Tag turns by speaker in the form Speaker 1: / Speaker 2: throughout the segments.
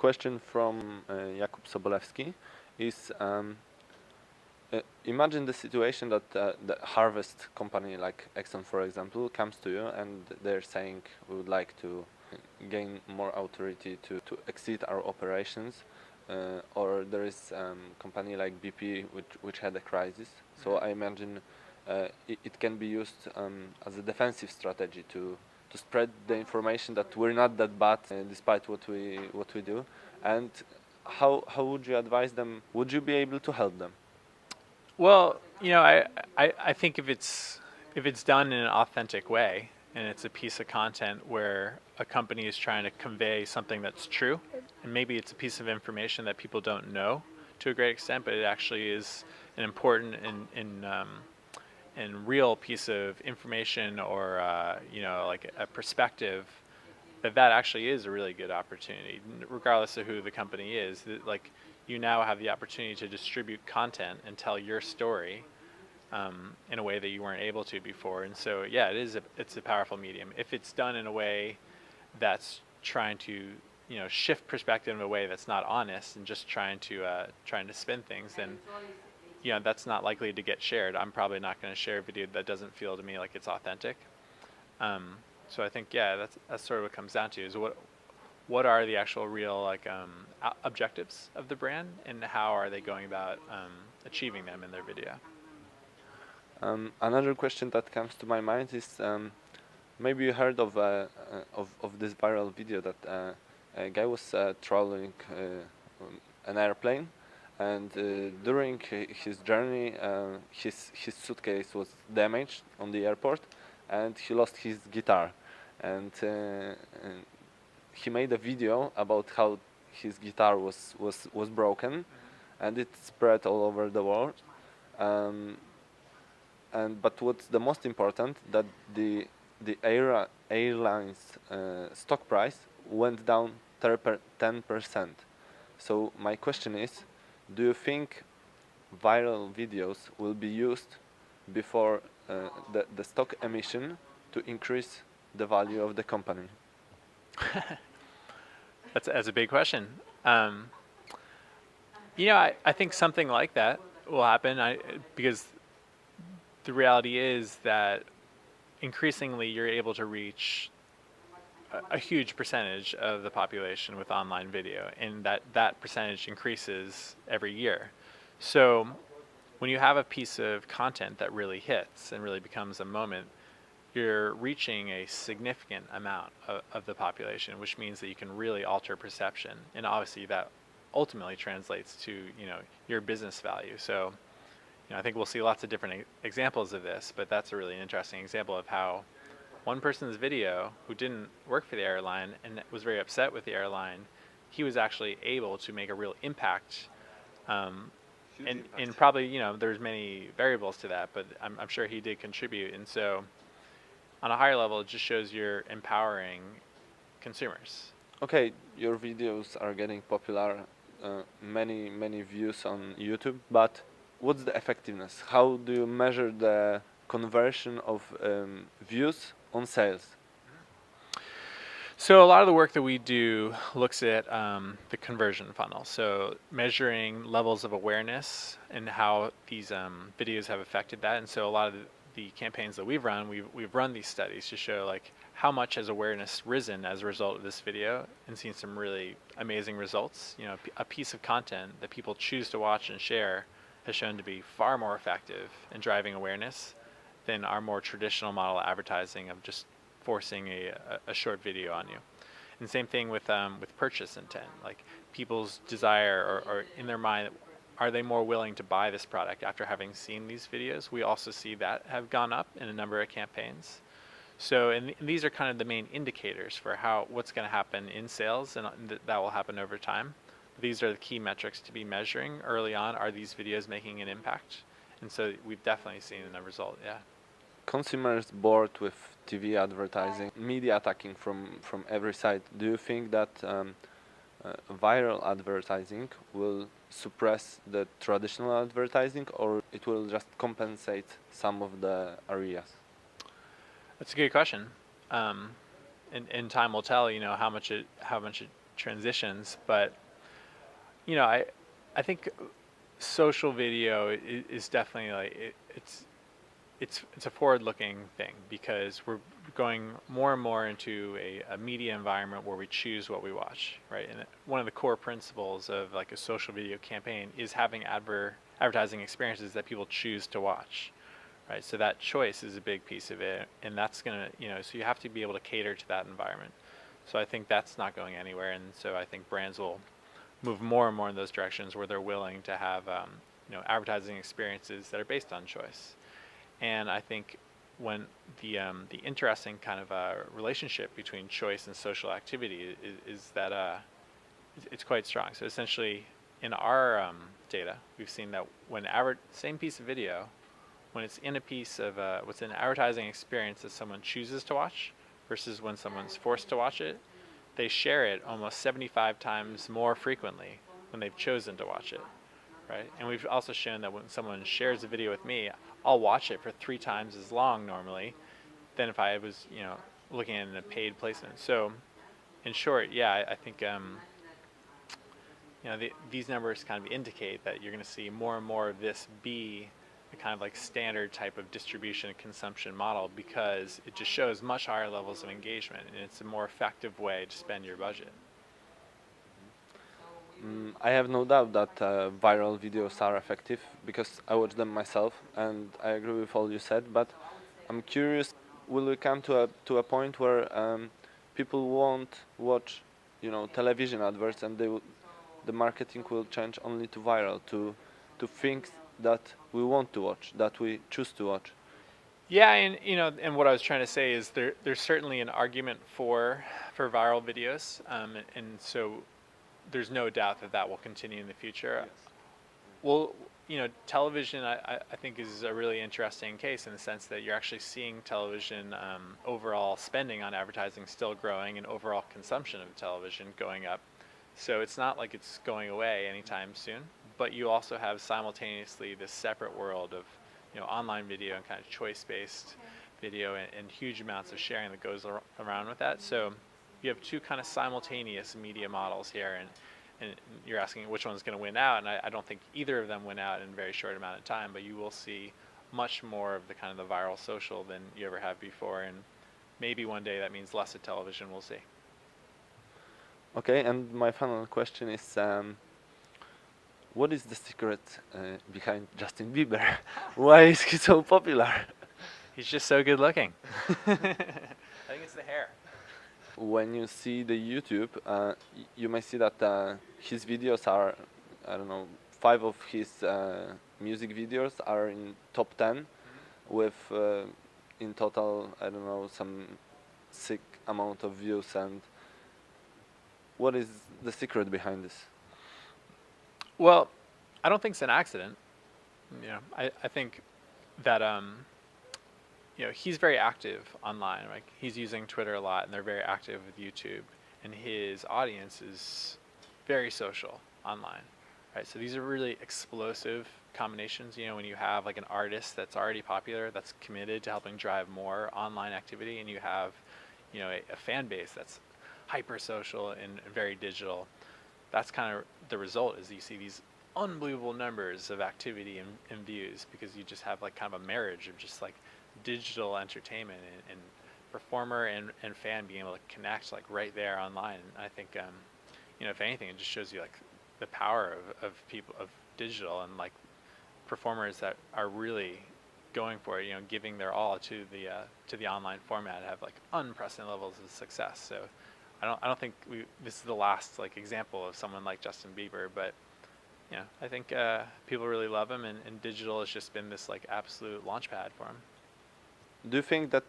Speaker 1: question from Jakub Sobolewski is imagine the situation that the harvest company like Exxon, for example, comes to you and they're saying we would like to gain more authority to exceed our operations, or there is company like BP which had a crisis. So I imagine it can be used as a defensive strategy to spread the information that we're not that bad despite what we do. And how would you advise them? Would you be able to help them?
Speaker 2: Well, I think if it's done in an authentic way and it's a piece of content where a company is trying to convey something that's true, and maybe it's a piece of information that people don't know to a great extent, but it actually is an important and real piece of information, or like a perspective, that actually is a really good opportunity, regardless of who the company is. Like, you now have the opportunity to distribute content and tell your story in a way that you weren't able to before. And so, yeah, it's a powerful medium. If it's done in a way that's trying to shift perspective in a way that's not honest and just trying to spin things, then that's not likely to get shared. I'm probably not going to share a video that doesn't feel to me like it's authentic. So I think, yeah, that's sort of what it comes down to, is what are the actual real objectives of the brand, and how are they going about achieving them in their video.
Speaker 1: Another question that comes to my mind is maybe you heard of this viral video that a guy was traveling an airplane, and during his journey his suitcase was damaged on the airport, and he lost his guitar, and he made a video about how his guitar was broken, and it spread all over the world. But what's the most important, that the airline's stock price went down 10%. So my question is, do you think viral videos will be used before the stock emission to increase the value of the company?
Speaker 2: That's a big question. I think something like that will happen, because the reality is that increasingly you're able to reach a huge percentage of the population with online video, and that percentage increases every year. So when you have a piece of content that really hits and really becomes a moment, you're reaching a significant amount of the population, which means that you can really alter perception, and obviously that ultimately translates to your business value. So I think we'll see lots of different examples of this, but that's a really interesting example of how one person's video, who didn't work for the airline and was very upset with the airline, he was actually able to make a real impact. And probably, there's many variables to that, but I'm sure he did contribute. And so on a higher level, it just shows you're empowering consumers.
Speaker 1: Okay, your videos are getting popular, many views on YouTube, but what's the effectiveness? How do you measure the conversion of views on sales?
Speaker 2: So a lot of the work that we do looks at the conversion funnel. So measuring levels of awareness and how these videos have affected that. And so a lot of the campaigns that we've run, we've run these studies to show like how much has awareness risen as a result of this video, and seen some really amazing results. A piece of content that people choose to watch and share has shown to be far more effective in driving awareness than our more traditional model of advertising of just forcing a short video on you. And same thing with purchase intent, like people's desire or in their mind, are they more willing to buy this product after having seen these videos? We also see that have gone up in a number of campaigns. So and these are kind of the main indicators for what's going to happen in sales, and that will happen over time. These are the key metrics to be measuring early on. Are these videos making an impact? And so we've definitely seen a result, yeah.
Speaker 1: Consumers bored with TV advertising, media attacking from every side. Do you think that viral advertising will suppress the traditional advertising, or it will just compensate some of the areas?
Speaker 2: That's a good question. And time will tell, how much it transitions. But I think social video is definitely like it's a forward-looking thing because we're going more and more into a media environment where we choose what we watch, right? And one of the core principles of like a social video campaign is having advertising experiences that people choose to watch, right? So that choice is a big piece of it, and that's gonna, so you have to be able to cater to that environment. So I think that's not going anywhere, and so I think brands will move more and more in those directions where they're willing to have, advertising experiences that are based on choice. And I think when the interesting kind of relationship between choice and social activity is that it's quite strong. So essentially, in our data, we've seen that when same piece of video, when it's in a piece of what's an advertising experience that someone chooses to watch versus when someone's forced to watch it, they share it almost 75 times more frequently when they've chosen to watch it. Right? And we've also shown that when someone shares a video with me, I'll watch it for 3 times as long normally than if I was, looking at it in a paid placement. So, in short, yeah, I think, these numbers kind of indicate that you're going to see more and more of this be a kind of like standard type of distribution and consumption model because it just shows much higher levels of engagement and it's a more effective way to spend your budget.
Speaker 1: I have no doubt that viral videos are effective because I watch them myself, and I agree with all you said. But I'm curious, will we come to a point where people won't watch, television adverts, and the marketing will change only to viral, to things that we want to watch, that we choose to watch?
Speaker 2: Yeah, and what I was trying to say is there's certainly an argument for viral videos, and so there's no doubt that will continue in the future.
Speaker 1: Yes.
Speaker 2: Well, television I think is a really interesting case in the sense that you're actually seeing television overall spending on advertising still growing and overall consumption of television going up. So it's not like it's going away anytime soon, but you also have simultaneously this separate world of online video and kind of choice-based video and huge amounts of sharing that goes around with that. So you have 2 kind of simultaneous media models here, and you're asking which one's going to win out, and I don't think either of them win out in a very short amount of time, but you will see much more of the kind of the viral social than you ever have before, and maybe one day that means less of television, we'll see.
Speaker 1: Okay, and my final question is, what is the secret behind Justin Bieber? Why is he so popular?
Speaker 2: He's just so good looking. I think it's the hair.
Speaker 1: When you see the YouTube, you may see that his videos are, I don't know, 5 of his music videos are in top 10 with in total, I don't know, some sick amount of views. And what is the secret behind this?
Speaker 2: Well, I don't think it's an accident. I think that he's very active online. Like he's using Twitter a lot, and they're very active with YouTube, and his audience is very social online, right? So these are really explosive combinations. When you have like an artist that's already popular, that's committed to helping drive more online activity, and you have, a fan base that's hyper social and very digital. That's kind of the result. Is you see these unbelievable numbers of activity and views because you just have like kind of a marriage of just like digital entertainment and performer and fan being able to connect like right there online. And I think if anything, it just shows you like the power of people of digital and like performers that are really going for it, giving their all to the online format, have like unprecedented levels of success. So I don't think this is the last like example of someone like Justin Bieber, but I think people really love him, and digital has just been this like absolute launchpad for him.
Speaker 1: Do you think that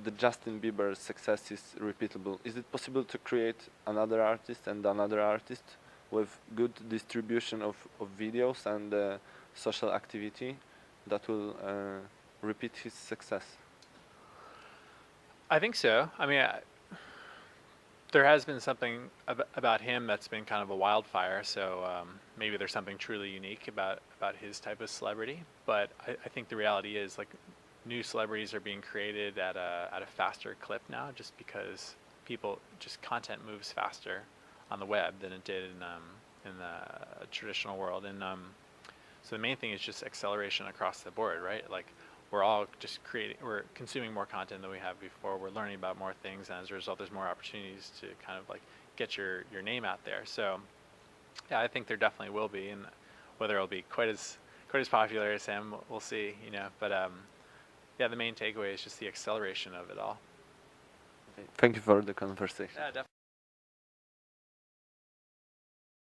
Speaker 1: the Justin Bieber success is repeatable? Is it possible to create another artist and another artist with good distribution of videos and social activity that will repeat his success?
Speaker 2: I think so. I mean, there has been something about him that's been kind of a wildfire, so maybe there's something truly unique about his type of celebrity. But I think the reality is like new celebrities are being created at a faster clip now, just because content moves faster on the web than it did in the traditional world. And so the main thing is just acceleration across the board, right? Like we're all just we're consuming more content than we have before. We're learning about more things, and as a result, there's more opportunities to kind of like get your name out there. So yeah, I think there definitely will be, and whether it'll be quite as popular as him, we'll see, you know. But yeah, the main takeaway is just the acceleration of it all.
Speaker 1: Thank you for the conversation.
Speaker 2: Yeah, definitely.